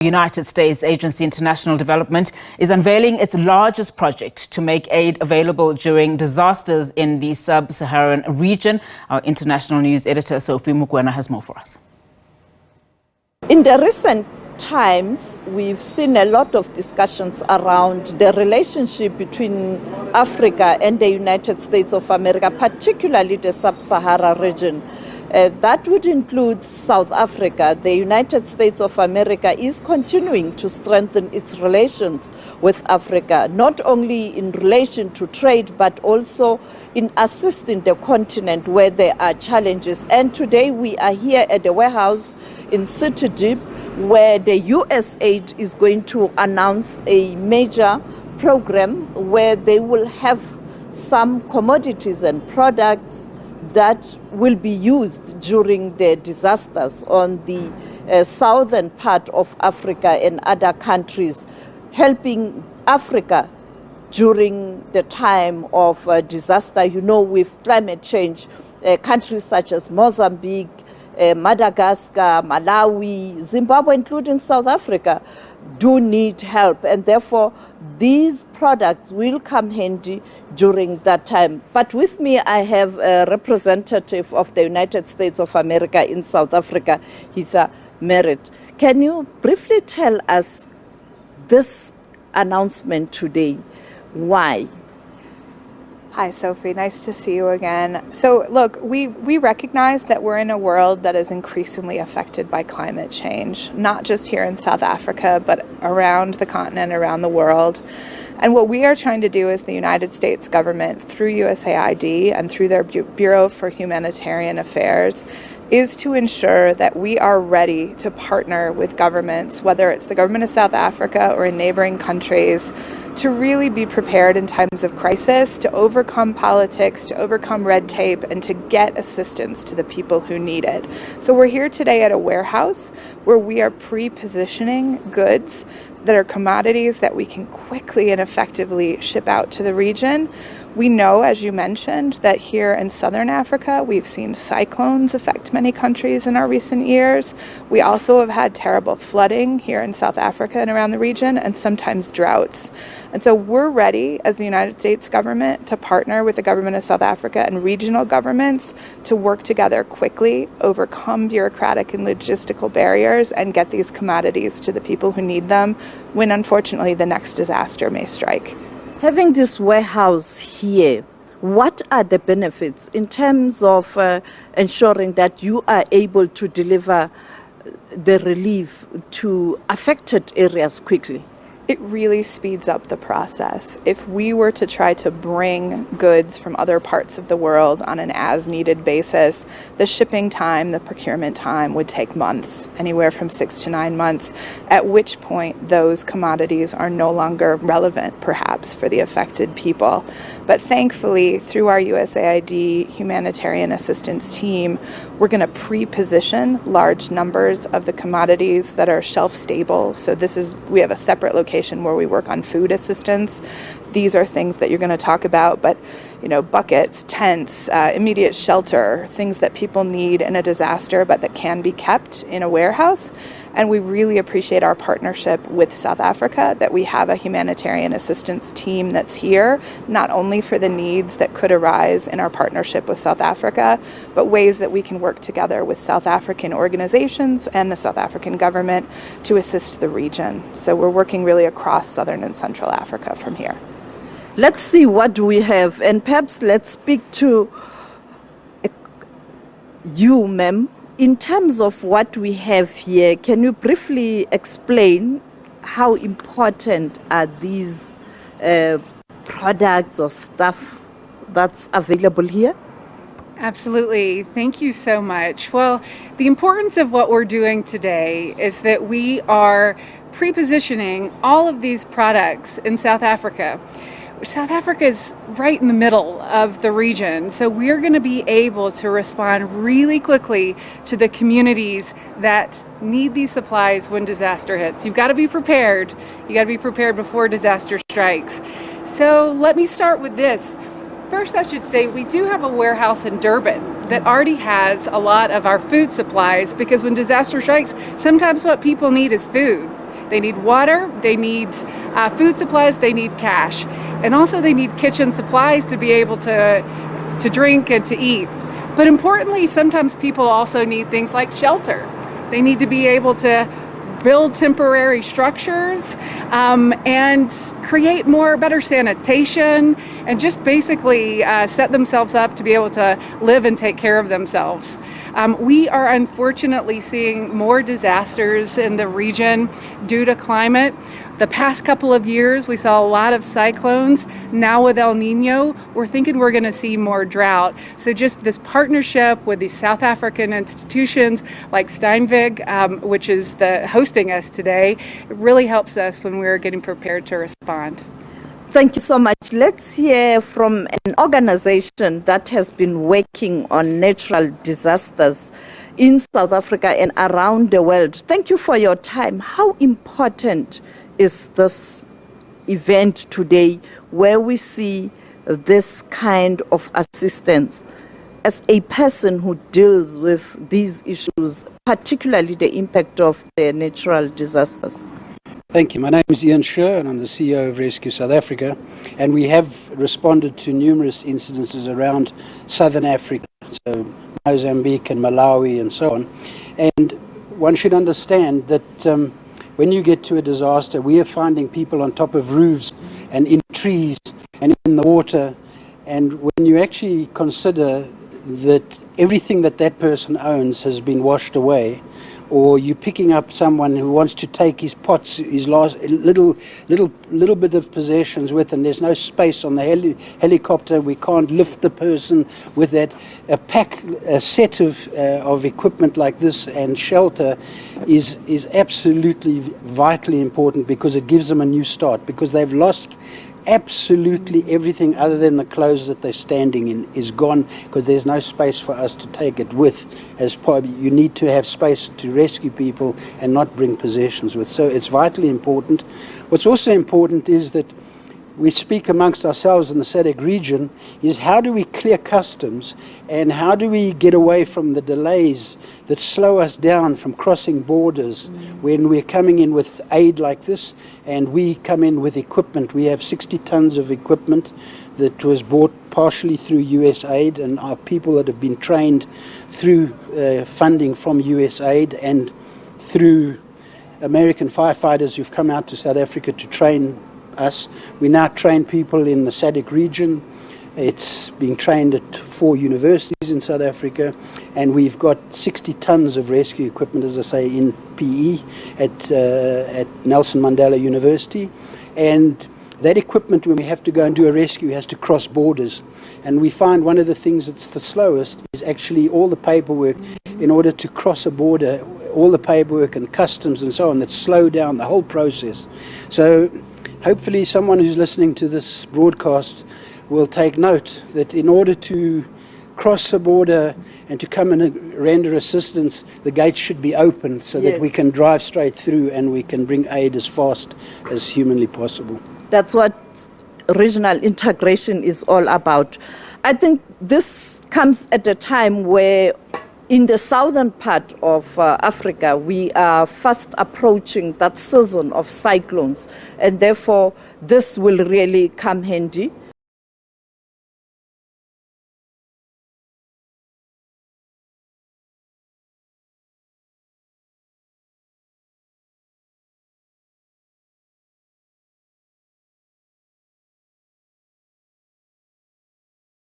United States Agency International Development is unveiling its largest project to make aid available during disasters in the Sub-Saharan region. Our international news editor, Sophie Mukwena, has more for us. In the recent times, we've seen a lot of discussions around the relationship between Africa and the United States of America, particularly the Sub-Saharan region. That would include South Africa. The United States of America is continuing to strengthen its relations with Africa, not only in relation to trade, but also in assisting the continent where there are challenges. And today we are here at the warehouse in City Deep, where the USAID is going to announce a major program where they will have some commodities and products that will be used during the disasters on the southern part of Africa and other countries, helping Africa during the time of disaster. You know, with climate change, countries such as Mozambique, Madagascar, Malawi, Zimbabwe, including South Africa, do need help, and therefore these products will come handy during that time. But with me, I have a representative of the United States of America in South Africa, Heather Merritt. Can you briefly tell us this announcement today? Why? Hi, Sophie. Nice to see you again. So, look, we recognize that we're in a world that is increasingly affected by climate change, not just here in South Africa, but around the continent, around the world. And what we are trying to do as the United States government, through USAID and through their Bureau for Humanitarian Affairs, is to ensure that we are ready to partner with governments, whether it's the government of South Africa or in neighboring countries, to really be prepared in times of crisis, to overcome politics, to overcome red tape, and to get assistance to the people who need it. So we're here today at a warehouse where we are pre-positioning goods that are commodities that we can quickly and effectively ship out to the region. We know, as you mentioned, that here in southern Africa, we've seen cyclones affect many countries in our recent years. We also have had terrible flooding here in South Africa and around the region, and sometimes droughts. And so we're ready, as the United States government, to partner with the government of South Africa and regional governments to work together quickly, overcome bureaucratic and logistical barriers, and get these commodities to the people who need them when, unfortunately, the next disaster may strike. Having this warehouse here, what are the benefits in terms of ensuring that you are able to deliver the relief to affected areas quickly? It really speeds up the process. If we were to try to bring goods from other parts of the world on an as-needed basis, the shipping time, the procurement time would take months, anywhere from 6 to 9 months, at which point those commodities are no longer relevant, perhaps, for the affected people. But thankfully, through our USAID humanitarian assistance team, we're going to pre-position large numbers of the commodities that are shelf-stable. So we have a separate location where we work on food assistance. These are things that you're going to talk about, but buckets, tents, immediate shelter, things that people need in a disaster, but that can be kept in a warehouse. And we really appreciate our partnership with South Africa, that we have a humanitarian assistance team that's here, not only for the needs that could arise in our partnership with South Africa, but ways that we can work together with South African organizations and the South African government to assist the region. So we're working really across Southern and Central Africa from here. Let's see what we have, and perhaps let's speak to you, ma'am. In terms of what we have here, can you briefly explain how important are these products or stuff that's available here? Absolutely. Thank you so much. Well, the importance of what we're doing today is that we are pre-positioning all of these products in South Africa. South Africa is right in the middle of the region, so we're going to be able to respond really quickly to the communities that need these supplies when disaster hits. You've got to be prepared. You got to be prepared before disaster strikes. So let me start with this. First, I should say we do have a warehouse in Durban that already has a lot of our food supplies, because when disaster strikes, sometimes what people need is food. They need water, they need food supplies, they need cash. And also they need kitchen supplies to be able to drink and to eat. But importantly, sometimes people also need things like shelter. They need to be able to build temporary structures and create better sanitation and just basically set themselves up to be able to live and take care of themselves. We are unfortunately seeing more disasters in the region due to climate. The past couple of years, we saw a lot of cyclones. Now with El Nino, we're thinking we're going to see more drought. So just this partnership with these South African institutions like Steinweg, which is hosting us today, it really helps us when we're getting prepared to respond. Thank you so much. Let's hear from an organization that has been working on natural disasters in South Africa and around the world. Thank you for your time. How important is this event today where we see this kind of assistance as a person who deals with these issues, particularly the impact of the natural disasters? Thank you. My name is Ian Scher and I'm the CEO of Rescue South Africa, and we have responded to numerous incidences around Southern Africa, so Mozambique and Malawi and so on. And one should understand that when you get to a disaster, we are finding people on top of roofs and in trees and in the water. And when you actually consider that everything that person owns has been washed away, or you're picking up someone who wants to take his pots, his last little bit of possessions with, and there's no space on the helicopter, we can't lift the person with that. A set of equipment like this and shelter is absolutely vitally important, because it gives them a new start, because they've lost absolutely everything other than the clothes that they're standing in is gone, because there's no space for us to take it with. As part, you need to have space to rescue people and not bring possessions with. So it's vitally important. What's also important is that we speak amongst ourselves in the SADC region, is how do we clear customs and how do we get away from the delays that slow us down from crossing borders when we're coming in with aid like this, and we come in with equipment. We have 60 tons of equipment that was bought partially through USAID, and our people that have been trained through funding from USAID and through American firefighters who've come out to South Africa to train us. We now train people in the SADC region. It's being trained at 4 universities in South Africa, and we've got 60 tons of rescue equipment, as I say, in PE at Nelson Mandela University. And that equipment, when we have to go and do a rescue, has to cross borders. And we find one of the things that's the slowest is actually all the paperwork in order to cross a border, all the paperwork and customs and so on, that slow down the whole process. So hopefully someone who's listening to this broadcast will take note that in order to cross a border and to come and render assistance, the gates should be open so that we can drive straight through and we can bring aid as fast as humanly possible. That's what regional integration is all about. I think this comes at a time where in the southern part of Africa, we are fast approaching that season of cyclones, and therefore this will really come handy